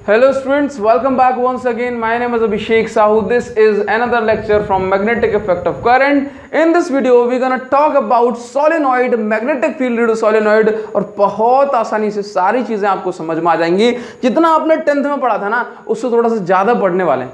Hello students, welcome back once again. My name is Abhishek Sahu. This is another lecture from magnetic effect of current. In this video, we're gonna talk about solenoid, magnetic field due to solenoid और बहुत आसानी से सारी चीजें आपको समझ में आ जाएंगी। जितना आपने 10th में पढ़ा था ना, उससे थोड़ा सा ज्यादा पढ़ने वाले हैं,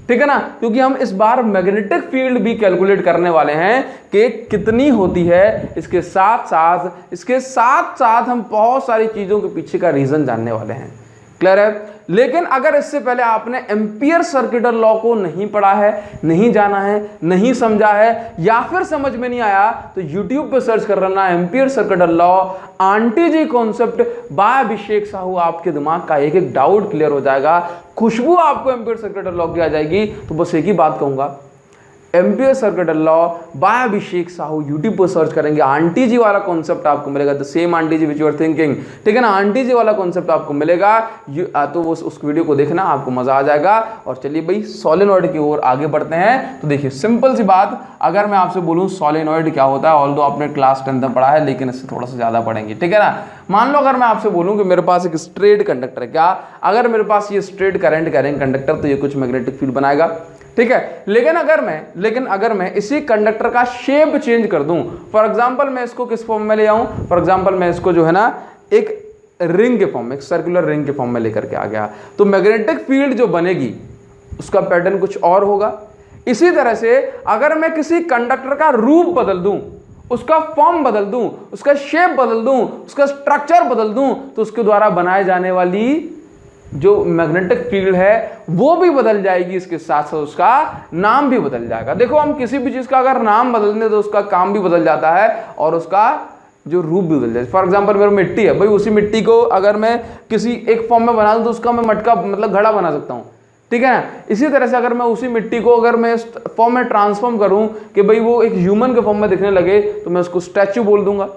ठीक है ना, क्योंकि हम इस बार मैग्नेटिक फील्ड भी कैलकुलेट करने वाले हैं कि कितनी होती है। इसके साथ साथ हम बहुत सारी चीजों के पीछे का रीजन जानने वाले हैं। क्लियर है? लेकिन अगर इससे पहले आपने एम्पियर सर्किटल लॉ को नहीं पढ़ा है, नहीं जाना है, नहीं समझा है, या फिर समझ में नहीं आया, तो YouTube पे सर्च कर लेना Ampere circuital law aunty ji concept by Abhishek Sahu. आपके दिमाग का एक एक डाउट क्लियर हो जाएगा। खुशबू आपको एम्पियर सर्किटल लॉ की आ जाएगी। तो बस एक ही बात कहूंगा, ampere circuital law by Abhishek Sahu YouTube पर सर्च करेंगे, आंटी जी वाला कॉन्सेप्ट आपको मिलेगा। The same auntie ji which you are thinking, ठीक है ना, आंटी जी वाला कॉन्सेप्ट आपको मिलेगा। तो उस वीडियो को देखना, आपको मजा आ जाएगा। और चलिए भाई सोलेनॉइड की ओर आगे बढ़ते हैं। तो देखिए सिंपल सी बात, अगर मैं आपसे बोलूं सोलेनॉइड क्या होता है, ऑल्दो आपने क्लास 10 में पढ़ा है, लेकिन इससे थोड़ा सा ज्यादा पढ़ेंगे, ठीक है ना। मान लो अगर मैं आपसे बोलूं कि मेरे पास एक स्ट्रेट कंडक्टर है, क्या अगर मेरे पास ये स्ट्रेट करंट करेंगे कंडक्टर, तो ये कुछ मैग्नेटिक फील्ड बनाएगा, ठीक है। लेकिन अगर मैं इसी कंडक्टर का शेप चेंज कर दूं, फॉर एग्जांपल मैं इसको किस फॉर्म में ले आऊं, फॉर एग्जांपल मैं इसको जो है ना एक रिंग के फॉर्म में, एक सर्कुलर रिंग के फॉर्म में लेकर के आ गया, तो मैग्नेटिक फील्ड जो बनेगी उसका पैटर्न कुछ और होगा। इसी तरह से अगर मैं किसी कंडक्टर का रूप बदल दूं, उसका फॉर्म बदल दूं, उसका शेप बदल दूं, उसका स्ट्रक्चर बदल दूं, तो उसके द्वारा बनाए जाने वाली जो मैग्नेटिक फील्ड है वो भी बदल जाएगी। इसके साथ साथ उसका नाम भी बदल जाएगा। देखो, हम किसी भी चीज का अगर नाम बदल दें तो उसका काम भी बदल जाता है और उसका जो रूप भी बदल जाता है। फॉर एग्जांपल मेरी मिट्टी है भाई, उसी मिट्टी को अगर मैं किसी एक फॉर्म में बना दूं तो उसका मैं मटका मतलब घड़ा बना सकता हूं, ठीक है ना। इसी तरह से अगर मैं उसी मिट्टी को अगर मैं इस फॉर्म में ट्रांसफॉर्म करूं कि भाई वो एक ह्यूमन के फॉर्म में दिखने लगे, तो मैं उसको स्टैच्यू बोल दूंगा,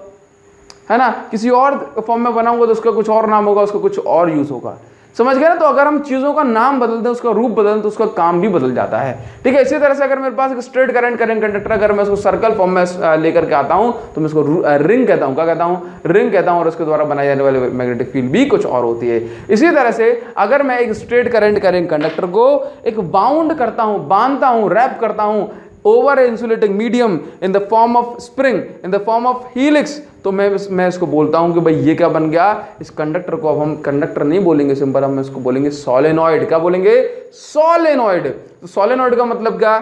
है ना। किसी और फॉर्म में बनाऊंगा तो उसका कुछ और नाम होगा, उसका कुछ और यूज होगा। समझ गए ना। तो अगर हम चीजों का नाम बदल दें, उसका रूप बदल दें, तो उसका काम भी बदल जाता है, ठीक है। इसी तरह से अगर मेरे पास एक स्ट्रेट करंट कंडक्टर, अगर मैं उसको सर्कल फॉर्म में लेकर के आता हूं, तो मैं उसको रिंग कहता हूं। क्या कहता हूं? रिंग कहता हूं। और उसके द्वारा बनाई जाने वाली मैग्नेटिक फील्ड भी कुछ और होती है। इसी तरह से अगर मैं एक स्ट्रेट करंट कंडक्टर को एक बाउंड करता हूं, बांधता हूं, रैप करता हूं over insulating medium in the form of spring, in the form of helix, तो मैं इसको बोलता हूं कि भाई ये क्या बन गया। इस कंडक्टर को अब हम कंडक्टर नहीं बोलेंगे सिंपल, हम इसको बोलेंगे सोलेनॉइड। क्या बोलेंगे? सोलेनॉइड। तो सोलेनॉइड का मतलब क्या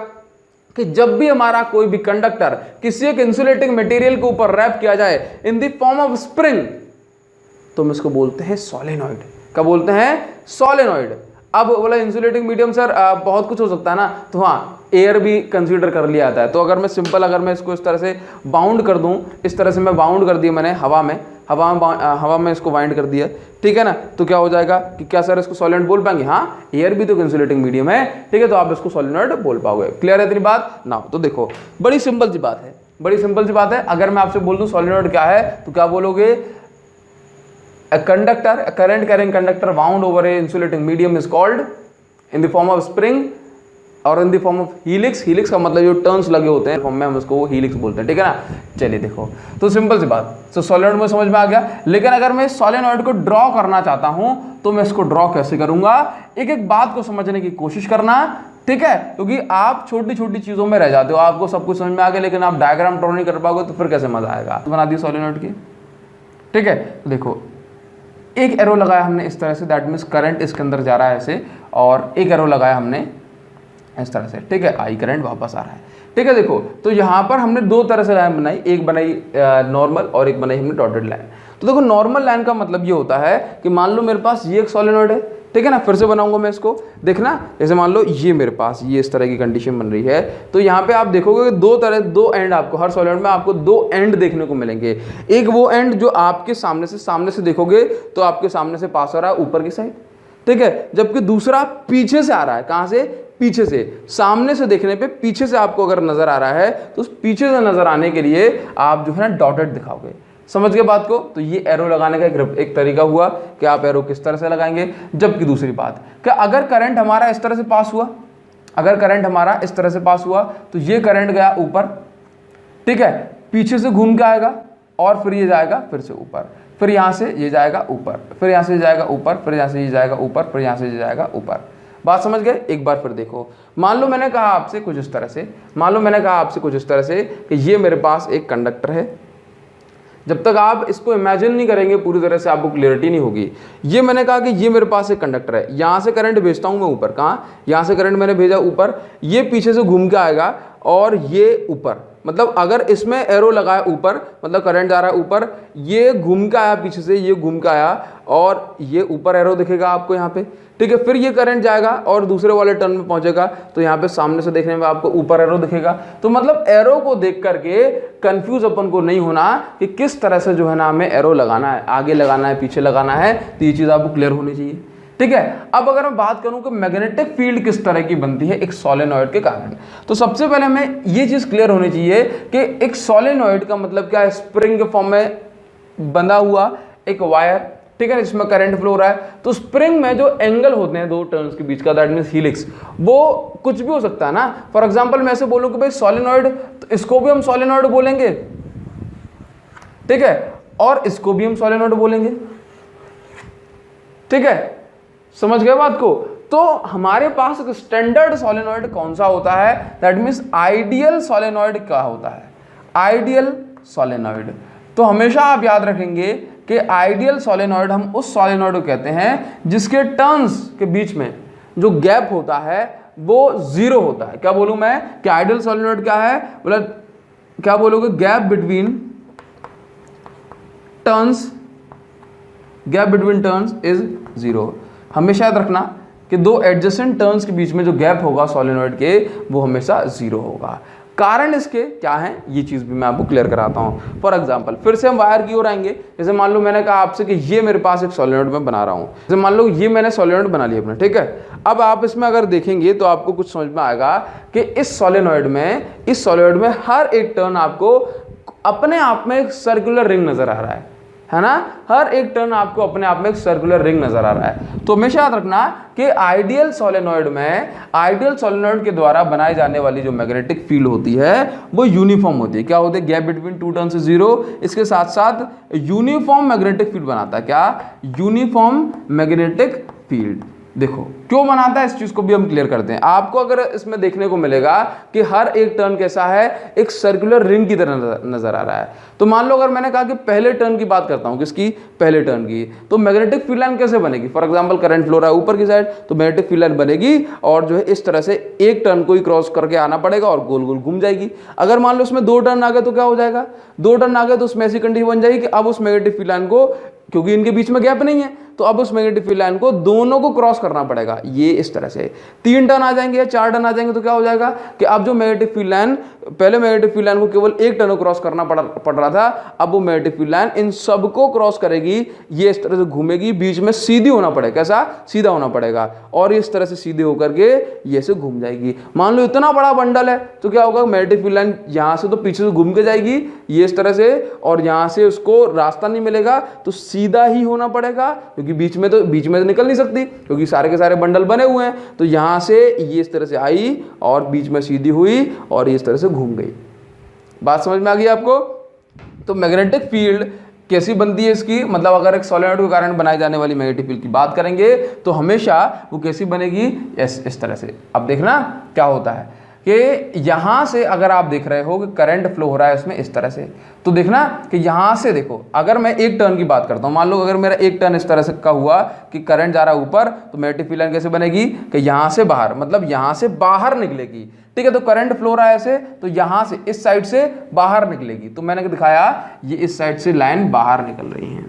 कि जब भी हमारा कोई भी कंडक्टर किसी एक इंसुलेटिंग मटेरियल के ऊपर रैप किया जाए in the form of spring, तो हम इसको बोलते हैं सोलेनॉइड। क्या बोलते हैं? सोलेनॉइड। अब बोला इंसुलेटिंग मीडियम सर बहुत कुछ हो सकता है ना, तो हाँ एयर भी कंसीडर कर लिया जाता है। तो अगर मैं सिंपल अगर मैं इसको इस तरह से बाउंड कर दूं, इस तरह से मैं बाउंड कर दिया मैंने हवा में इसको बाइंड कर दिया, ठीक है ना, तो क्या हो जाएगा कि क्या सर इसको सॉलिड बोल पाएंगे? हाँ, एयर भी तो इंसुलेटिंग मीडियम है, ठीक है, तो आप इसको सॉलिनॉइड बोल पाओगे। क्लियर है इतनी बात ना? तो देखो बड़ी सिंपल सी बात है। अगर मैं आपसे बोल दूं सॉलिनॉइड क्या है, तो क्या बोलोगे? A current carrying conductor wound over a insulating medium is called in the form of spring और in the form of helix। helix का मतलब जो टर्न्स लगे होते हैं फॉर्म में, हम उसको helix बोलते हैं, ठीक है ना। चलिए देखो, तो सिंपल सी बात, तो सोलेनॉइड में समझ में आ गया। लेकिन अगर मैं सोलेनॉइड को ड्रॉ करना चाहता हूं, तो मैं इसको ड्रॉ कैसे करूंगा? एक एक बात को समझने की कोशिश करना, ठीक है, क्योंकि आप छोटी छोटी चीजों में रह जाते हो। आपको सब कुछ समझ में आ गया, लेकिन आप डायग्राम ड्रॉ नहीं कर पाओगे, तो फिर कैसे मजा आएगा। तो बना दी सोलेनॉइड की, ठीक है। देखो एक एरो लगाया हमने इस तरह से, दैट मीन्स करंट इसके अंदर जा रहा है ऐसे, और एक एरो लगाया हमने इस तरह से, ठीक है, आई करंट वापस आ रहा है, ठीक है। देखो, तो यहाँ पर हमने दो तरह से लाइन बनाई, एक बनाई नॉर्मल और एक बनाई हमने डॉटेड लाइन। तो देखो नॉर्मल लाइन का मतलब ये होता है कि मान लो मेरे पास ये एक सोलेनॉइड है, ठीक है ना। फिर से बनाऊंगा मैं इसको, देखना, जैसे मान लो ये मेरे पास ये इस तरह की कंडीशन बन रही है, तो यहाँ पे आप देखोगे कि दो एंड आपको हर सोलेनॉइड में आपको दो एंड देखने को मिलेंगे। एक वो एंड जो आपके सामने से देखोगे तो आपके सामने से पास हो रहा है ऊपर की साइड, ठीक है, जबकि दूसरा पीछे से आ रहा है। कहाँ से? पीछे से। सामने से देखने पे पीछे से आपको अगर नजर आ रहा है, तो उस पीछे से नजर आने के लिए आप जो है ना डॉटेड दिखाओगे। समझ गए बात को? तो ये एरो लगाने का एक तरीका हुआ कि आप एरो किस तरह से लगाएंगे। जबकि दूसरी बात, कि अगर करंट हमारा इस तरह से पास हुआ, तो ये करंट गया ऊपर, ठीक है, पीछे से घूम के आएगा और फिर ये जाएगा फिर से ऊपर। फिर यहाँ से ये जाएगा ऊपर, फिर यहाँ से ये जाएगा ऊपर, फिर यहाँ से ये जाएगा ऊपर, फिर यहाँ से ये जाएगा ऊपर। बात समझ गए? एक बार फिर देखो, मान लो मैंने कहा आपसे कुछ इस तरह से, मान लो मैंने कहा आपसे कुछ इस तरह से कि ये मेरे पास एक कंडक्टर है। जब तक आप इसको इमेजिन नहीं करेंगे पूरी तरह से आपको क्लियरिटी नहीं होगी। ये मैंने कहा कि ये मेरे पास एक कंडक्टर है, यहाँ से करंट भेजता हूँ मैं ऊपर, कहाँ? यहाँ से करंट मैंने भेजा ऊपर, ये पीछे से घूम के आएगा और ये ऊपर, मतलब अगर इसमें एरो लगाया ऊपर मतलब करंट जा रहा है ऊपर, ये घूम के आया पीछे से, ये घूम के आया और ये ऊपर एरो दिखेगा आपको यहाँ पे, ठीक है। फिर ये करंट जाएगा और दूसरे वाले टर्न में पहुंचेगा तो यहाँ पे सामने से देखने में आपको ऊपर एरो दिखेगा। तो मतलब एरो को देख करके कंफ्यूज अपन को नहीं होना कि किस तरह से जो है ना हमें एरो लगाना है, आगे लगाना है, पीछे लगाना है, तो ये चीज़ आपको क्लियर होनी चाहिए, ठीक है। अब अगर मैं बात करूं कि मैग्नेटिक फील्ड किस तरह की बनती है एक सोलेनॉइड के कारण, तो सबसे पहले हमें ये चीज क्लियर होनी चाहिए कि एक सोलेनॉइड का मतलब क्या है, स्प्रिंग के फॉर्म में बंधा हुआ एक वायर, ठीक है, जिसमें करंट फ्लो हो रहा है। तो स्प्रिंग में जो एंगल होते हैं दो टर्न्स के बीच का, दैट मींस हीलिक्स, वो कुछ भी हो सकता है ना। फॉर एग्जांपल मैं ऐसे बोलूं कि भाई सोलेनॉइड, तो इसको भी हम सोलेनॉइड बोलेंगे, ठीक है, और इसको भी हम सोलेनॉइड बोलेंगे, ठीक है, समझ गए बात को। तो हमारे पास एक स्टैंडर्ड सोलेनॉइड कौन सा होता है, दैट मींस आइडियल सोलेनॉइड क्या होता है, आइडियल सोलेनॉइड। तो हमेशा आप याद रखेंगे कि आइडियल सोलेनॉइड हम उस सोलेनॉइड को कहते हैं जिसके टर्न्स के बीच में जो गैप होता है वो जीरो होता है। क्या बोलूं मैं कि आइडियल सोलेनॉइड क्या है, मतलब क्या बोलोगे, gap between turns, gap between turns is zero. हमेशा याद रखना कि दो एडजेसेंट टर्न्स के बीच में जो गैप होगा सोलेनॉइड के वो हमेशा जीरो होगा। कारण इसके क्या है ये चीज भी मैं आपको क्लियर कराता हूं। फॉर एग्जांपल फिर से हम वायर की ओर आएंगे। जैसे मान लो मैंने कहा आपसे कि ये मेरे पास एक सोलेनॉइड में बना रहा हूं, जैसे मान लो ये मैंने सोलेनॉइड बना लिया अपना, ठीक है। अब आप इसमें अगर देखेंगे तो आपको कुछ समझ में आएगा कि इस सोलेनॉइड में हर एक टर्न आपको अपने आप में एक सर्कुलर रिंग नजर आ रहा है ना, हर एक टर्न आपको अपने आप में एक सर्कुलर रिंग नजर आ रहा है। तो हमेशा याद रखना कि आइडियल सोलेनॉइड के द्वारा बनाई जाने वाली जो मैग्नेटिक फील्ड होती है वो यूनिफॉर्म होती है। क्या होती है, gap between two turns is zero. इसके साथ साथ यूनिफॉर्म मैग्नेटिक फील्ड बनाता है। क्या, यूनिफॉर्म मैग्नेटिक फील्ड। देखो क्यों बनाता है इस चीज को भी हम क्लियर करते हैं। आपको अगर इसमें देखने को मिलेगा कि हर एक टर्न कैसा है, एक सर्कुलर रिंग की तरह नजर आ रहा है। तो मान लो अगर मैंने कहा कि पहले टर्न की बात करता हूं, किसकी, पहले टर्न की, तो मैग्नेटिक फील्ड लाइन कैसे बनेगी। फॉर एग्जांपल करंट फ्लो रहा है ऊपर की साइड, तो मैग्नेटिक फील्ड लाइन बनेगी और जो है इस तरह से एक टर्न को ही क्रॉस करके आना पड़ेगा और गोल गोल घूम जाएगी। अगर मान लो उसमें दो टर्न आ गए तो क्या हो जाएगा, दो टर्न आ गए तो उसमें ऐसी कंडीशन बन जाएगी कि अब उस मैग्नेटिक फील्ड लाइन को, क्योंकि इनके बीच में गैप नहीं है, तो अब उस मैग्नेटिक फील्ड लाइन को दोनों को क्रॉस करना पड़ेगा। ये इस तरह से तीन टर्न आ जाएंगे या चार टर्न आ जाएंगे तो क्या हो जाएगा कि अब जो मैग्नेटिक फील्ड लाइन, पहले मैग्नेटिक फील्ड लाइन को केवल एक टर्न को क्रॉस करना पड़ रहा था, अब वो मैग्नेटिक फील्ड लाइन इन सबको क्रॉस करेगी। ये इस तरह से घूमेगी, बीच में सीधी होना पड़ेगा, कैसा, सीधा होना पड़ेगा, और इस तरह से सीधे होकर के ये से घूम जाएगी। मान लो इतना बड़ा बंडल है तो क्या होगा, मैग्नेटिक फील्ड लाइन यहाँ से तो पीछे से घूम के जाएगी ये इस तरह से, और यहाँ से उसको रास्ता नहीं मिलेगा तो सीधा ही होना पड़ेगा, क्योंकि बीच में तो निकल नहीं सकती, क्योंकि सारे के सारे बंडल बने हुए हैं। तो यहां से ये इस तरह से आई और बीच में सीधी हुई और इस तरह से घूम गई। बात समझ में आ गई आपको। तो मैग्नेटिक फील्ड कैसी बनती है इसकी, मतलब अगर एक सोलेनॉइड के कारण बनाई जाने वाली मैग्नेटिक फील्ड की बात करेंगे तो हमेशा वो कैसी बनेगी, इस तरह से। अब देखना क्या होता है कि यहां से अगर आप देख रहे हो कि करंट फ्लो हो रहा है उसमें इस तरह से, तो देखना कि यहां से देखो, अगर मैं एक टर्न की बात करता हूं, मान लो अगर मेरा एक टर्न इस तरह से का हुआ कि करंट जा रहा है ऊपर, तो मैग्नेटिक फील्ड लाइन कैसे बनेगी कि यहां से बाहर, मतलब यहां से बाहर निकलेगी, ठीक है। तो करंट फ्लो रहा है ऐसे, तो यहां से इस साइड से बाहर निकलेगी। तो मैंने दिखाया ये इस साइड से लाइन बाहर निकल रही है,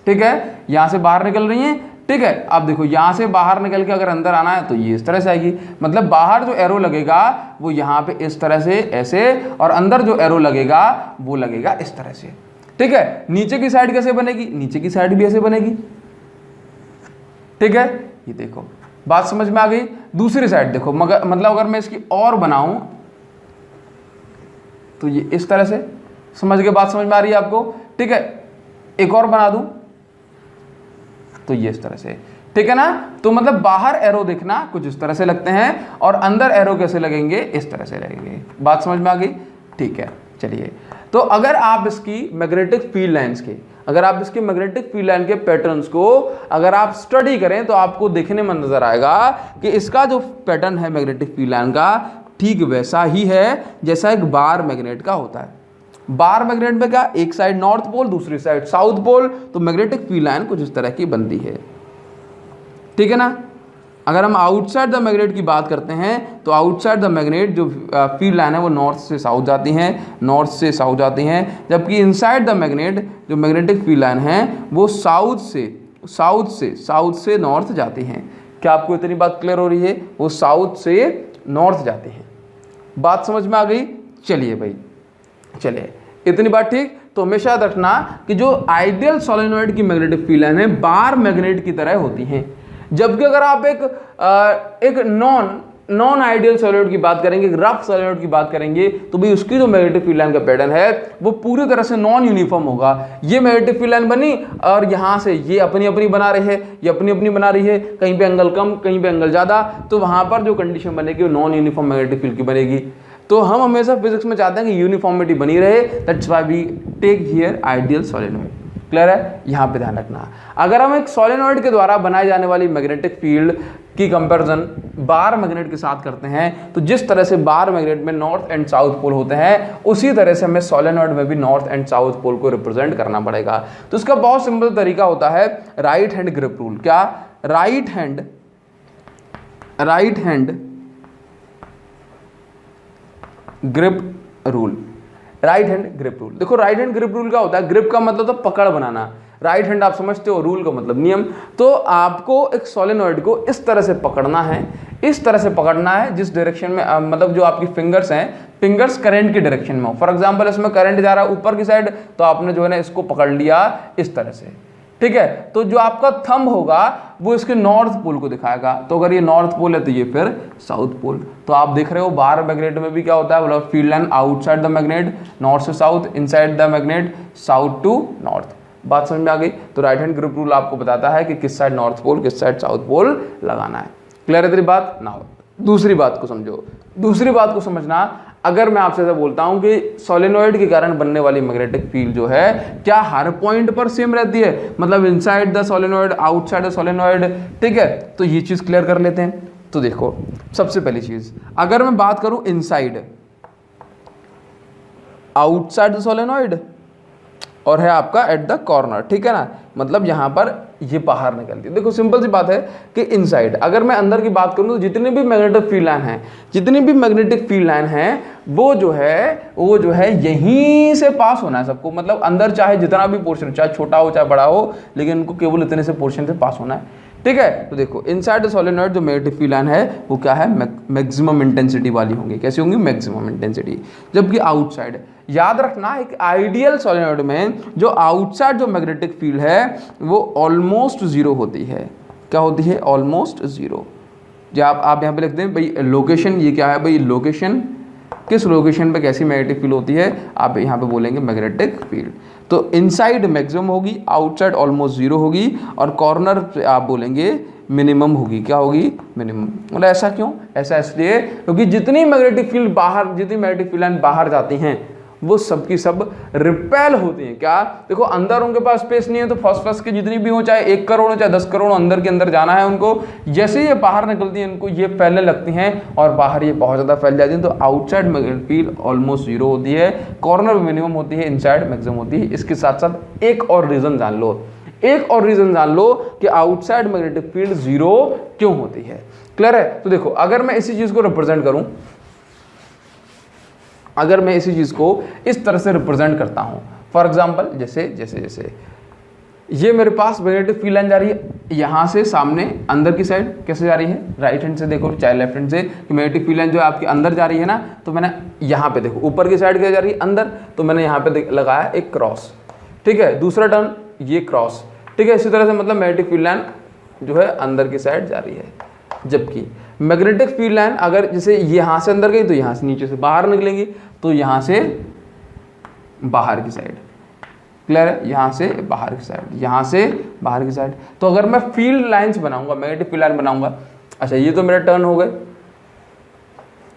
ठीक है, यहां से बाहर निकल रही है, ठीक है। अब देखो यहां से बाहर निकल के अगर अंदर आना है तो ये इस तरह से आएगी, मतलब बाहर जो एरो लगेगा वो यहां पे इस तरह से ऐसे, और अंदर जो एरो लगेगा वो लगेगा इस तरह से, ठीक है। नीचे की साइड कैसे बनेगी, नीचे की साइड भी ऐसे बनेगी, ठीक है। ये देखो बात समझ में आ गई। दूसरी साइड देखो, मगर मतलब अगर मैं इसकी और बनाऊं तो ये इस तरह से, समझ गए, बात समझ में आ रही है आपको, ठीक है। एक और बना दूं तो ये इस तरह से, ठीक है ना। तो मतलब बाहर एरो देखना कुछ इस तरह से लगते हैं और अंदर एरो कैसे लगेंगे, इस तरह से लगेंगे। बात समझ में आ गई, ठीक है। चलिए, तो अगर आप इसकी मैग्नेटिक फील्ड लाइंस के, अगर आप इसके मैग्नेटिक फील्ड लाइन के पैटर्न्स को अगर आप स्टडी करें तो आपको देखने में नजर आएगा कि इसका जो पैटर्न है मैग्नेटिक फील्ड लाइन का ठीक वैसा ही है जैसा एक बार मैग्नेट का होता है। बार मैग्नेट में क्या, एक साइड नॉर्थ पोल दूसरी साइड साउथ पोल, तो मैग्नेटिक फील्ड लाइन कुछ इस तरह की बनती है, ठीक है ना। अगर हम आउटसाइड द मैग्नेट की बात करते हैं तो आउटसाइड द मैग्नेट जो फील्ड लाइन है वो नॉर्थ से साउथ जाती हैं, नॉर्थ से साउथ जाती हैं, जबकि इनसाइड द मैग्नेट जो मैग्नेटिक फील्ड लाइन है वो साउथ से नॉर्थ जाती हैं। क्या आपको इतनी बात क्लियर हो रही है? वो साउथ से नॉर्थ जाती हैं। बात समझ में आ गई? चलिए भाई, चलिए इतनी बात ठीक। तो हमेशा याद रखना कि जो आइडियल सोलेनॉइड की मैग्नेटिक फील्ड लाइन है बार मैग्नेट की तरह होती हैं, जबकि अगर आप एक नॉन आइडियल सोलेनॉइड की बात करेंगे, रफ सोलेनॉइड की बात करेंगे, तो भी उसकी जो मैग्नेटिक फील्ड लाइन का पैटर्न है वो पूरी तरह से नॉन यूनिफॉर्म होगा। ये मैग्नेटिक फील्ड लाइन बनी और यहाँ से ये अपनी अपनी बना रही है, ये अपनी अपनी बना रही है, कहीं पे एंगल कम कहीं पे एंगल ज़्यादा, तो वहाँ पर जो कंडीशन बनेगी वो नॉन यूनिफॉर्म मैग्नेटिक फील्ड की बनेगी। तो हम हमेशा फिजिक्स में चाहते हैं कि यूनिफॉर्मिटी बनी रहे, that's why we take here ideal solenoid. Clear है? यहाँ पे ध्यान रखना। अगर हम एक सोलेनॉइड के द्वारा बनाई जाने वाली मैग्नेटिक फील्ड की कंपैरिजन बार मैग्नेट के साथ करते हैं तो जिस तरह से बार मैग्नेट में नॉर्थ एंड साउथ पोल होते हैं उसी तरह से हमें सोलेनॉइड में भी नॉर्थ एंड साउथ पोल को रिप्रेजेंट करना पड़ेगा। तो इसका बहुत सिंपल तरीका होता है राइट हैंड ग्रिप रूल। क्या? Right hand grip rule. Right hand grip rule, देखो राइट हैंड ग्रिप रूल क्या होता है? ग्रिप का मतलब तो पकड़ बनाना, राइट हैंड आप समझते हो, रूल का मतलब नियम। तो आपको एक सोलेनॉइड को इस तरह से पकड़ना है, इस तरह से पकड़ना है जिस डायरेक्शन में मतलब जो आपकी फिंगर्स हैं, फिंगर्स करंट की डायरेक्शन में हो। फॉर एग्जांपल इसमें करंट जा रहा है ऊपर की साइड, तो आपने जो है ना इसको पकड़ लिया इस तरह से, ठीक है। तो जो आपका थंब होगा वो इसके नॉर्थ पोल को दिखाएगा, तो अगर ये नॉर्थ पोल है तो ये फिर साउथ पोल। तो आप देख रहे हो बार मैग्नेट में भी क्या होता है, मतलब field line outside the magnet north से south, inside the magnet south to north. बात समझ में आ गई? तो राइट हैंड ग्रिप रूल आपको बताता है कि किस साइड नॉर्थ पोल किस साइड साउथ पोल लगाना है। क्लियर है तेरी बात? ना हो दूसरी बात को समझो। दूसरी बात को समझना, अगर मैं आपसे ऐसा बोलता हूं कि सोलेनॉइड के कारण बनने वाली मैग्नेटिक फील्ड जो है क्या हर पॉइंट पर सेम रहती है, मतलब inside the solenoid outside the solenoid, ठीक है। तो ये चीज क्लियर कर लेते हैं। तो देखो सबसे पहली चीज, अगर मैं बात करूं इनसाइड आउटसाइड द सोलेनॉइड और है आपका एट द कॉर्नर, ठीक है ना, मतलब यहां पर ये बाहर निकलती है। देखो सिंपल सी बात है कि इनसाइड, अगर मैं अंदर की बात करूं तो जितनी भी मैग्नेटिक फील्ड लाइन है वो जो है यहीं से पास होना है सबको, मतलब अंदर चाहे जितना भी पोर्शन, चाहे छोटा हो चाहे बड़ा हो, लेकिन उनको केवल इतने से पोर्शन से पास होना है, ठीक है। तो देखो इनसाइड द सोलेनॉइड जो मैग्नेटिक फील्ड लाइन है वो क्या है, मैक्सिमम इंटेंसिटी वाली होंगी। कैसी होंगी? Maximum intensity. जबकि आउटसाइड, याद रखना एक आइडियल सोलेनॉइड में जो आउटसाइड जो मैग्नेटिक फील्ड है वो ऑलमोस्ट जीरो होती है। क्या होती है? Almost zero. जो आप यहाँ पे लिखते हैं भाई लोकेशन, ये क्या है भाई लोकेशन, किस लोकेशन पे कैसी मैग्नेटिक फील्ड होती है, आप यहाँ पे बोलेंगे मैग्नेटिक फील्ड। तो इनसाइड मैक्सिमम होगी, आउटसाइड ऑलमोस्ट जीरो होगी, और कॉर्नर पे आप बोलेंगे मिनिमम होगी। क्या होगी? मिनिमम। मतलब ऐसा क्यों? ऐसा इसलिए क्योंकि जितनी मैग्नेटिक फील्ड लाइन बाहर जाती हैं वो सब की सब रिपेल होती हैं। क्या? देखो अंदर उनके पास स्पेस नहीं है, तो फर्स्ट की जितनी भी हो, चाहे 1 करोड़ हो चाहे 10 करोड़ अंदर के अंदर जाना है उनको, जैसे ये बाहर निकलती हैं इनको ये फैलने लगती हैं और बाहर ये बहुत ज़्यादा फैल जाती हैं। तो outside magnetic field almost zero होती है, कॉर्नर मिनिमम होती है, इनसाइड मैक्सिमम होती है। इसके साथ साथ एक और रीज़न जान लो कि आउटसाइड मैग्नेटिक फील्ड जीरो क्यों होती है। क्लियर है? तो देखो अगर मैं इसी चीज़ को रिप्रेजेंट करूँ, अगर मैं इसी चीज को इस तरह से रिप्रेजेंट करता हूं, फॉर एग्जांपल जैसे ये मेरे पास मैग्नेटिक फील्ड लाइन जा रही है यहां से सामने अंदर की साइड, कैसे जा रही है? राइट हैंड से देखो चाहे लेफ्ट हैंड से, कि मैग्नेटिक फील्ड लाइन जो है आपके अंदर जा रही है ना, तो मैंने यहां पे देखो ऊपर की साइड क्या जा रही है? अंदर, तो मैंने यहां पे लगाया एक क्रॉस, ठीक है। दूसरा टर्न ये क्रॉस, ठीक है। इसी तरह से मतलब मैग्नेटिक फील्ड लाइन जो है अंदर की साइड जा रही है, जबकि मैग्नेटिक फील्ड लाइन अगर जैसे यहाँ से अंदर गई तो यहाँ से नीचे से बाहर निकलेंगी, तो यहाँ से बाहर की साइड। क्लियर है? यहाँ से बाहर की साइड, यहाँ से बाहर की साइड। तो अगर मैं फील्ड लाइंस बनाऊंगा, मैग्नेटिक फील्ड लाइन बनाऊंगा, अच्छा ये तो मेरा टर्न हो गए,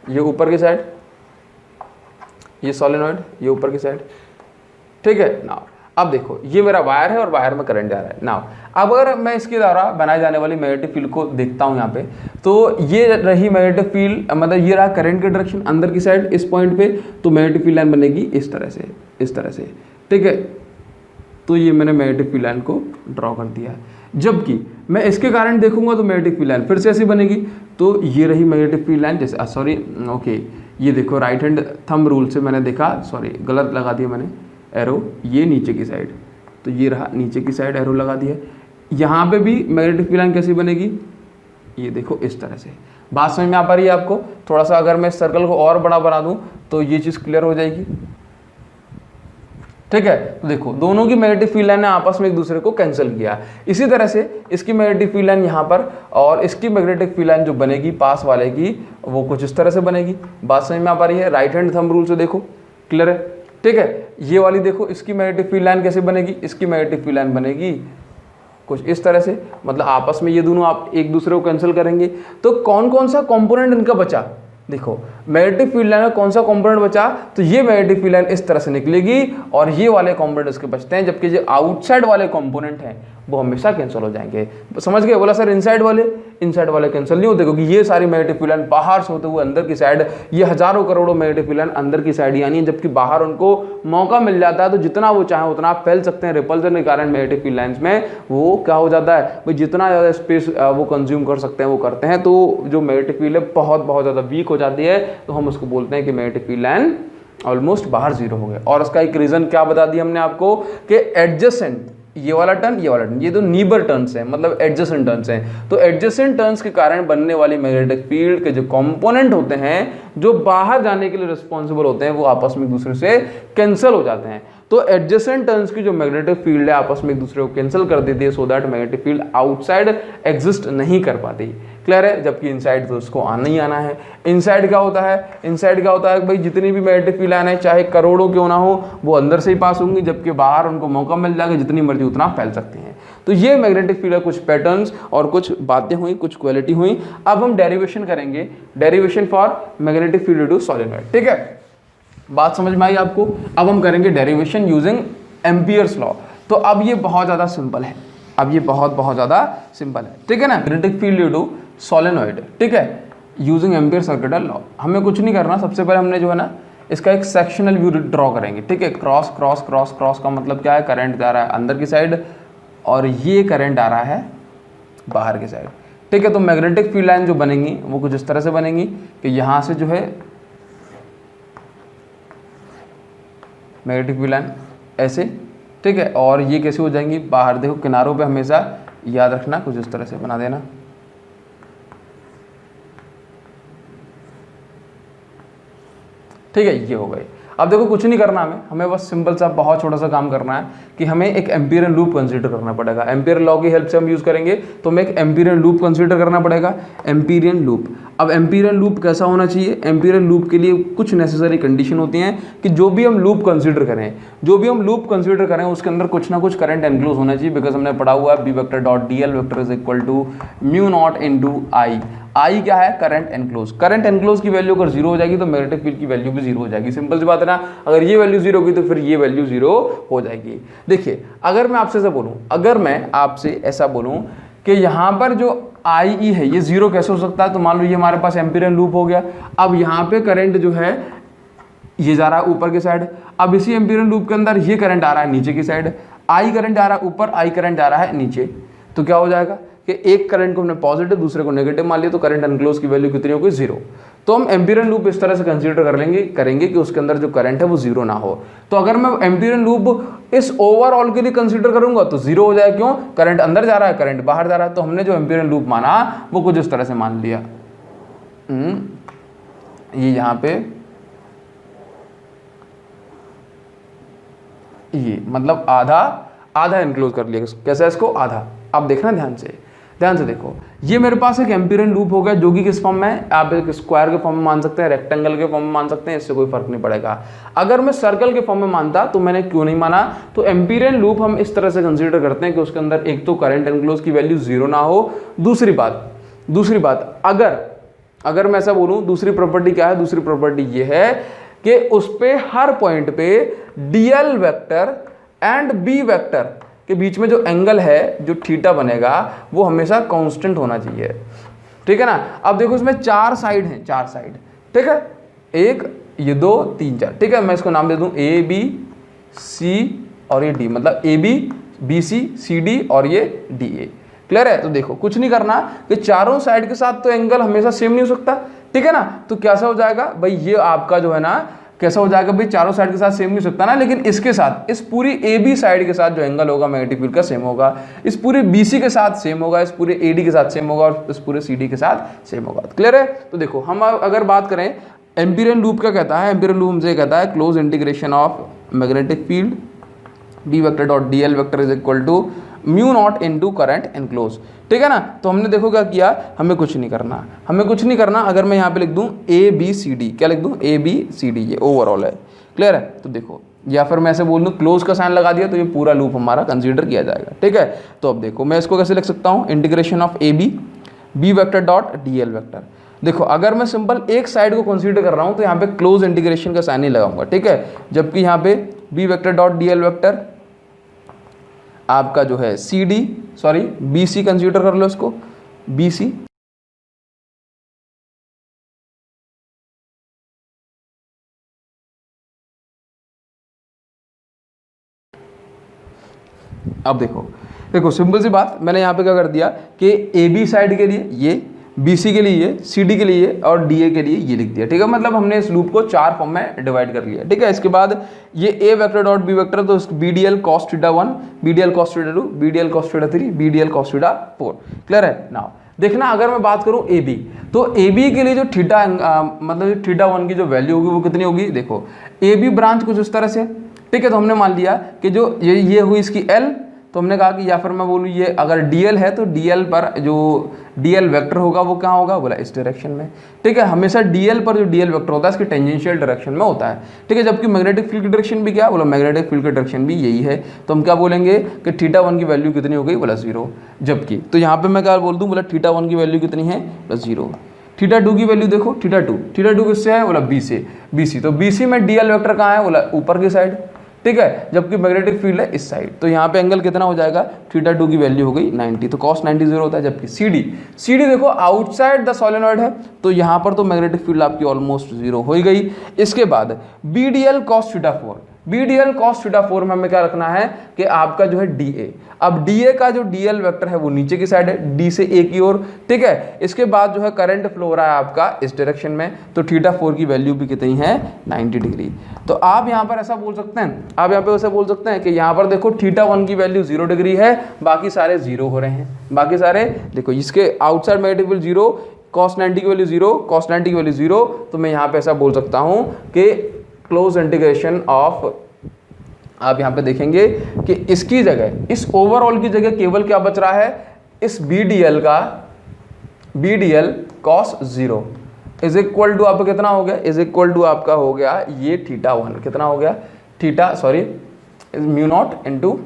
ये ऊपर की साइड, ये सोलेनॉइड, ये ऊपर की साइड, ठीक है ना। अब देखो ये मेरा वायर है और वायर में करंट जा रहा है। नाउ अब अगर मैं इसके द्वारा बनाई जाने वाली मैग्नेटिक फील्ड को देखता हूँ यहाँ पे, तो ये रही मैग्नेटिक फील्ड, मतलब ये रहा करंट की डायरेक्शन अंदर की साइड इस पॉइंट पे, तो मैग्नेटिक फील्ड लाइन बनेगी इस तरह से, इस तरह से, ठीक है। तो ये मैंने मैग्नेटिक फील्ड लाइन को ड्रॉ कर दिया है। जबकि मैं इसके कारण देखूंगा तो मैग्नेटिक फील्ड लाइन फिर से ऐसी बनेगी। तो ये रही मैग्नेटिक फील्ड लाइन, जैसे सॉरी ओके, ये देखो राइट हैंड थंब रूल से मैंने देखा, सॉरी गलत लगा दिया मैंने एरो, ये नीचे की साइड, तो ये रहा नीचे की साइड एरो लगा दिया। यहाँ पे भी मैग्नेटिक फील्ड लाइन कैसी बनेगी, ये देखो इस तरह से। बात समझ में आ पा रही है आपको? थोड़ा सा अगर मैं सर्कल को और बड़ा बना दूं तो ये चीज़ क्लियर हो जाएगी, ठीक है। तो देखो दोनों की मैग्नेटिक फील्ड लाइन ने आपस में एक दूसरे को कैंसिल किया। इसी तरह से इसकी मैग्नेटिक फील्ड लाइन यहाँ पर और इसकी मैग्नेटिक फील्ड लाइन जो बनेगी पास वाले की, वो कुछ इस तरह से बनेगी। बात समझ में आ पा रही है? राइट हैंड थंब रूल से देखो, क्लियर है, ठीक है। ये वाली देखो, इसकी मैग्नेटिक फील्ड लाइन कैसे बनेगी, इसकी मैग्नेटिक फील्ड लाइन बनेगी कुछ इस तरह से, मतलब आपस में ये दोनों आप एक दूसरे को कैंसिल करेंगे। तो कौन कौन सा कंपोनेंट इनका बचा, देखो मैग्नेटिक फील्ड लाइन में कौन सा कंपोनेंट बचा, तो ये मैग्नेटिक फील्ड लाइन इस तरह से निकलेगी और ये वाले कंपोनेंट इसके बचते हैं, जबकि जो आउटसाइड वाले कंपोनेंट हैं वो हमेशा कैंसिल हो जाएंगे। समझ गए? बोला सर इनसाइड वाले कैंसिल नहीं होते, क्योंकि ये सारी मैग्नेटिक फील्ड लाइन बाहर से होते हुए अंदर की साइड, ये हजारों करोड़ों मैग्नेटिक फील्ड लाइन अंदर की साइड यानी है, जबकि बाहर उनको मौका मिल जाता है तो जितना वो चाहे उतना आप फैल सकते हैं। रिपल्सन के कारण मैग्नेटिक फील्ड लाइंस में वो क्या हो जाता है भाई, जितना ज़्यादा स्पेस वो कंज्यूम कर सकते हैं वो करते हैं, तो जो मैग्नेटिक फील्ड है बहुत ज़्यादा वीक हो जाती है, तो हम उसको बोलते हैं कि मैग्नेटिक फील्ड लाइन ऑलमोस्ट बाहर जीरो हो गए। और उसका एक रीज़न क्या बता दिया हमने आपको कि एडजेसेंट, ये वाला टर्न, ये वाला टर्न, ये तो नीबर टर्न्स हैं, मतलब एडजेसेंट टर्न्स हैं। तो एडजेसेंट टर्न्स के कारण बनने वाली मैग्नेटिक फील्ड के जो कंपोनेंट होते हैं जो बाहर जाने के लिए रिस्पॉन्सिबल होते हैं वो आपस में एक दूसरे से कैंसिल हो जाते हैं। तो एडजेसेंट टर्न्स की जो मैग्नेटिक फील्ड है आपस में एक दूसरे को कैंसिल कर देती है, so that magnetic field outside exist नहीं कर पाती, क्लियर है। जबकि इनसाइड तो उसको आना ही आना है। इनसाइड क्या होता है, इनसाइड क्या होता है भाई, जितनी भी मैग्नेटिक फील्ड लाइन है चाहे करोड़ों क्यों ना हो वो अंदर से ही पास होंगी, जबकि बाहर उनको मौका मिल जाएगा, जितनी मर्जी उतना फैल सकती हैं। तो ये मैग्नेटिक फील्ड कुछ पैटर्न्स और कुछ बातें हुई, कुछ क्वालिटी हुई। अब हम डेरिवेशन करेंगे, derivation for magnetic field to solenoid, ठीक है। बात समझ में आई आपको? अब हम करेंगे डेरिवेशन यूजिंग एम्पियर्स लॉ। तो अब ये बहुत ज़्यादा सिंपल है, अब ये बहुत ज़्यादा सिंपल है, ठीक है ना। मैग्नेटिक फील्ड टू सोलेनॉइड, ठीक है, यूजिंग एम्पियर सर्किटल लॉ। हमें कुछ नहीं करना, सबसे पहले हमने जो है ना इसका एक सेक्शनल व्यू ड्रॉ करेंगे, ठीक है। क्रॉस क्रॉस क्रॉस क्रॉस का मतलब क्या है, करंट जा रहा है अंदर की साइड और ये करंट आ रहा है बाहर की साइड, ठीक है। तो मैग्नेटिक फील्ड लाइन जो बनेंगी वो कुछ इस तरह से बनेंगी कि यहाँ से जो है मैग्नेटिक फील्ड लाइन ऐसे, ठीक है, और ये कैसे हो जाएंगी बाहर, देखो किनारों पे हमेशा याद रखना, कुछ इस तरह से बना देना, ठीक है। ये हो गए। अब देखो कुछ नहीं करना हमें बस सिंपल सा बहुत छोटा सा काम करना है कि हमें एक एम्पियरियन लूप कंसीडर करना पड़ेगा। एम्पियरियन लॉ की हेल्प से हम यूज़ करेंगे, तो हमें एक एम्पियरियन लूप कंसीडर करना पड़ेगा, एम्पियरियन लूप। अब एम्पियरियन लूप कैसा होना चाहिए, एम्पियरियन लूप के लिए कुछ नेसेसरी कंडीशन होती हैं कि जो भी हम लूप कंसीडर करें उसके अंदर कुछ ना कुछ करंट एनक्लोज होना चाहिए। बिकॉज हमने पढ़ा हुआ है B vector dot D L vector is equal to mu naught into I. I क्या है, करंट एनक्लोज। करंट एनक्लोज की वैल्यू अगर जीरो हो जाएगी तो मैग्नेटिक फील्ड की वैल्यू भी जीरो हो जाएगी। सिंपल सी बात है ना, अगर ये वैल्यू जीरो होगी तो फिर ये वैल्यू जीरो हो जाएगी। देखिए अगर मैं आपसे ऐसा बोलूं कि यहाँ पर जो आई ई है ये जीरो कैसे हो सकता है, तो मान लो ये हमारे पास एम्पियरियन लूप हो गया। अब यहाँ पे करंट जो है ये जा रहा है ऊपर की साइड, अब इसी एम्पियरियन लूप के अंदर ये करंट आ रहा है नीचे की साइड, आई करंट जा रहा है ऊपर, आई करंट जा रहा है नीचे। तो क्या हो जाएगा कि एक करंट को हमने पॉजिटिव दूसरे को नेगेटिव मान लिया, तो करंट एनक्लोज की वैल्यू कितनी होगी, जीरो। तो हम एम्पियरियन लूप इस तरह से कंसीडर करेंगे कि उसके अंदर जो करंट है वो जीरो ना हो। तो अगर मैं एम्पियरियन लूप इस ओवरऑल के लिए कंसीडर करूंगा तो जीरो हो जाए, क्यों, करंट अंदर जा रहा है, करंट बाहर जा रहा है। तो हमने जो एम्पियरियन लूप माना वो कुछ इस तरह से मान लिया, ये यहाँ पे ये मतलब आधा एनक्लोज कर लिया। कैसा है इसको, आधा। अब देखना ध्यान से देखो, ये मेरे पास एक एम्पियरियन लूप हो गया जो कि किस फॉर्म में है, आप एक स्क्वायर के फॉर्म में मान सकते हैं, रेक्टेंगल के फॉर्म में मान सकते हैं, इससे कोई फर्क नहीं पड़ेगा। अगर मैं सर्कल के फॉर्म में मानता तो मैंने क्यों नहीं माना, तो एम्पियरियन लूप हम इस तरह से कंसीडर करते हैं कि उसके अंदर एक तो करंट एनक्लोज की वैल्यू जीरो ना हो, दूसरी बात अगर मैं ऐसा बोलूं, दूसरी प्रॉपर्टी क्या है, दूसरी प्रॉपर्टी ये है कि उस पे हर पॉइंट पे DL vector and B vector के बीच में जो एंगल है, जो थीटा बनेगा, वो हमेशा कांस्टेंट होना चाहिए, ठीक है ना। अब देखो इसमें 4 साइड हैं, 4 साइड, ठीक है, 1 ये 2 3 4, ठीक है। मैं इसको नाम दे दूं ए बी सी और ये डी, मतलब A B B C C D और ये डी ए। क्लियर है। तो देखो कुछ नहीं करना कि चारों साइड के साथ तो एंगल हमेशा सेम नहीं हो सकता, ठीक है ना। तो कैसा हो जाएगा भाई, ये आपका जो है ना कैसा हो जाएगा भाई, चारों साइड के साथ सेम नहीं हो सकता ना, लेकिन इसके साथ, इस पूरी ए बी साइड के साथ जो एंगल होगा मैग्नेटिक फील्ड का सेम होगा, इस पूरे बी सी के साथ सेम होगा, इस पूरे ए डी के साथ सेम होगा और इस पूरे सी डी के साथ सेम होगा। क्लियर है। तो देखो हम अगर बात करें एम्पीरियन लूप क्या कहता है, एम्पीरियन लूप हमसे कहता है close integration of magnetic field B vector dot D L vector is equal to mu naught into current enclose, ठीक है ना। तो हमने देखो क्या किया, हमें कुछ नहीं करना, हमें कुछ नहीं करना। अगर मैं यहाँ पे लिख दूँ ए बी सी डी, क्या लिख दूँ, ए बी सी डी, ये ओवरऑल है। क्लियर है। तो देखो, या फिर मैं ऐसे बोल दूँ क्लोज का साइन लगा दिया तो ये पूरा लूप हमारा कंसीडर किया जाएगा, ठीक है। तो अब देखो मैं इसको कैसे लिख सकता हूँ, integration of a B vector dot D L vector. देखो अगर मैं सिंपल एक साइड को कंसीडर कर रहा हूँ तो यहाँ पे क्लोज इंटीग्रेशन का साइन नहीं लगाऊंगा, ठीक है। जबकि यहाँ पे B vector dot D L vector आपका जो है C D, sorry B C consider कर लो इसको, बी सी, अब देखो सिंपल सी बात, मैंने यहाँ पे क्या कर दिया कि ए बी साइड के लिए ये, बी सी के लिए ये, सी डी के लिए और डी ए के लिए ये लिख दिया, ठीक है। मतलब हमने इस लूप को 4 फॉर्म में डिवाइड कर लिया, ठीक है। इसके बाद ये A vector dot B vector, तो B D L cos theta 1, B D L cos theta 2, B D L cos theta 3, B D L cos theta 4। Clear है। नाउ देखना अगर मैं बात करूँ ए बी, तो ए बी के लिए जो थीटा मतलब थीटा 1 की जो वैल्यू होगी वो कितनी होगी, देखो ए बी ब्रांच कुछ इस तरह से, ठीक है। तो हमने मान लिया कि जो ये हुई इसकी एल, तो हमने कहा कि या फिर मैं बोलूँ ये अगर डीएल है तो डीएल पर जो डीएल वेक्टर होगा वो कहाँ होगा, बोला इस डायरेक्शन में, ठीक है। हमेशा डीएल पर जो डीएल वेक्टर होता है इसकी टेंजेंशियल डायरेक्शन में होता है, ठीक है। जबकि मैग्नेटिक फील्ड की डायरेक्शन भी क्या, बोला मैग्नेटिक फील्ड की डायरेक्शन भी यही है। तो हम क्या बोलेंगे कि थीटा 1 की वैल्यू कितनी हो गई, बोला 0। जबकि तो यहाँ पर मैं क्या बोल दूँ, बोला थीटा 1 की वैल्यू कितनी है, बोला 0। थीटा 2 की वैल्यू देखो, थीटा 2 किससे है, बोला बी से, बी सी। तो बी सी में डीएल वेक्टर कहाँ है, बोला ऊपर की साइड, ठीक है। जबकि मैग्नेटिक फील्ड है इस साइड, तो यहाँ पे एंगल कितना हो जाएगा, थीटा 2 की वैल्यू हो गई 90, तो cos 90 0 होता है। जबकि सी डी देखो आउटसाइड द सोलेनॉइड है, तो यहाँ पर तो मैग्नेटिक फील्ड आपकी ऑलमोस्ट 0 हो ही गई। इसके बाद B D L cos theta 4, B D L cos theta 4 में हमें क्या रखना है कि आपका जो है डी ए, अब डी ए का जो डी एल वेक्टर है वो नीचे की साइड है, डी से ए की ओर, ठीक है। इसके बाद जो है करंट फ्लो हो रहा है आपका इस डायरेक्शन में, तो थीटा 4 की वैल्यू भी कितनी है, 90 डिग्री। तो आप यहाँ पर ऐसा बोल सकते हैं, आप यहाँ पे ऐसा बोल सकते हैं कि यहाँ पर देखो थीटा 1 की वैल्यू 0 डिग्री है, बाकी सारे 0 हो रहे हैं, बाकी सारे देखो इसके आउटसाइड मैग्नेटिक फील्ड 0, cos 90 की वैल्यू 0, cos 90 की वैल्यू 0। तो मैं यहाँ पे ऐसा बोल सकता हूँ कि क्लोज इंटीग्रेशन ऑफ, आप यहाँ पे देखेंगे कि इसकी जगह, इस ओवरऑल की जगह केवल क्या बच रहा है, इस बी डी एल का, B D L cos 0 is equal to आपका कितना हो गया, इज इक्वल टू आपका हो गया ये थीटा 1, कितना हो गया, theta sorry mu naught into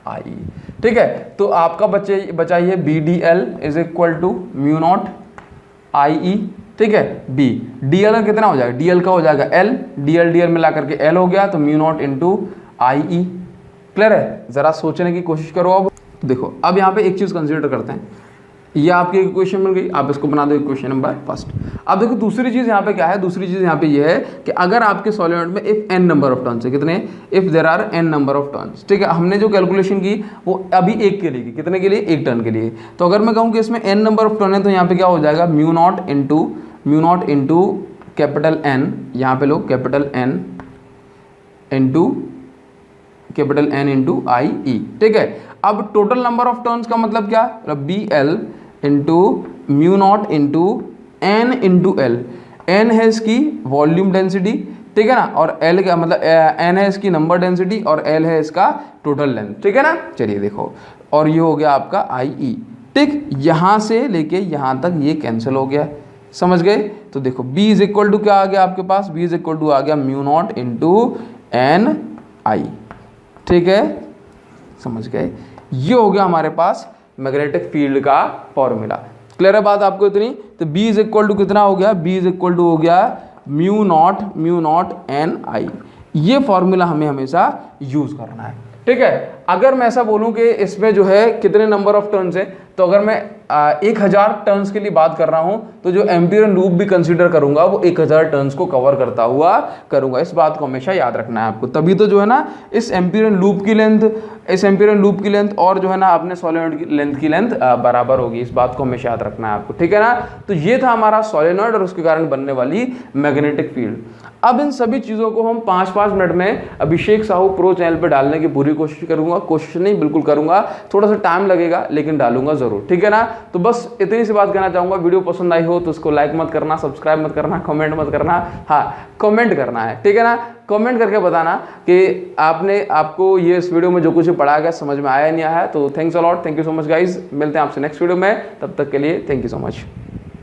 I, ठीक है। तो आपका बचा ये B D L is equal to mu naught I E, ठीक है। बी डी एल का कितना हो जाएगा, डी एल का हो जाएगा एल, डी एल मिला करके एल हो गया, तो mu naught into I E. Clear है। जरा सोचने की कोशिश करो। अब देखो अब यहाँ पे एक चीज़ कंसीडर करते हैं, ये आपकी इक्वेशन बन गई, आप इसको बना दो इक्वेशन नंबर फर्स्ट। अब देखो दूसरी चीज़ यहाँ पे क्या है, दूसरी चीज़ यहाँ पे ये है कि अगर आपके सॉलिनॉइड में if N number of turns है, कितने, if there are N number of turns, ठीक है। हमने जो कैलकुलेशन की वो अभी एक के लिए की, कितने के लिए, एक टर्न के लिए। तो अगर मैं कहूँ कि इसमें एन नंबर ऑफ टर्न है तो यहाँ पे क्या हो जाएगा, mu naught into capital N, यहाँ पे लो capital N into I E, ठीक है। अब टोटल नंबर ऑफ टर्न्स का मतलब क्या, B L into mu naught into N into L, N है इसकी वॉल्यूम डेंसिटी, ठीक है ना, और एल का मतलब एन है इसकी नंबर डेंसिटी और एल है इसका टोटल लेंथ, ठीक है ना। चलिए देखो, और ये हो गया आपका आई ई, ठीक। यहाँ से लेके यहाँ तक ये कैंसिल हो गया, समझ गए। तो देखो b इज इक्वल टू क्या आ गया आपके पास, b इज इक्वल टू आ गया म्यू नॉट इंटू एन आई, ठीक है, समझ गए। ये हो गया हमारे पास मैग्नेटिक फील्ड का फॉर्मूला। क्लियर है बात आपको इतनी। तो b इज इक्वल टू कितना हो गया, b इज इक्वल टू हो गया म्यू नॉट एन आई। ये फॉर्मूला हमें हमेशा यूज करना है। ठीक है। अगर मैं ऐसा बोलूं कि इसमें जो है कितने नंबर ऑफ टर्न्स हैं, तो अगर मैं 1000 टर्न्स के लिए बात कर रहा हूं तो जो एम्पियर लूप भी कंसीडर करूंगा वो 1000 टर्न्स को कवर करता हुआ करूंगा। इस बात को हमेशा याद रखना है आपको, तभी तो जो है ना इस एम्पियर लूप की लेंथ और जो है ना अपने सोलेनॉइड की लेंथ बराबर होगी। इस बात को हमेशा याद रखना है आपको, ठीक है ना। तो ये था हमारा सोलेनॉइड और उसके कारण बनने वाली मैग्नेटिक फील्ड। अब इन सभी चीज़ों को हम 5-5 मिनट में अभिषेक साहू प्रो चैनल पे डालने की पूरी कोशिश करूंगा। कोशिश नहीं, बिल्कुल करूंगा, थोड़ा सा टाइम लगेगा लेकिन डालूंगा जरूर, ठीक है ना। तो बस इतनी सी बात कहना चाहूंगा। वीडियो पसंद आई हो तो उसको लाइक मत करना, सब्सक्राइब मत करना, कमेंट मत करना, हाँ कमेंट करना है, ठीक है ना। कमेंट करके बताना कि आपको ये इस वीडियो में जो कुछ पढ़ा गया समझ में आया नहीं आया। तो thanks a lot, thank you so much guys. मिलते हैं आपसे नेक्स्ट वीडियो में, तब तक के लिए थैंक यू सो मच।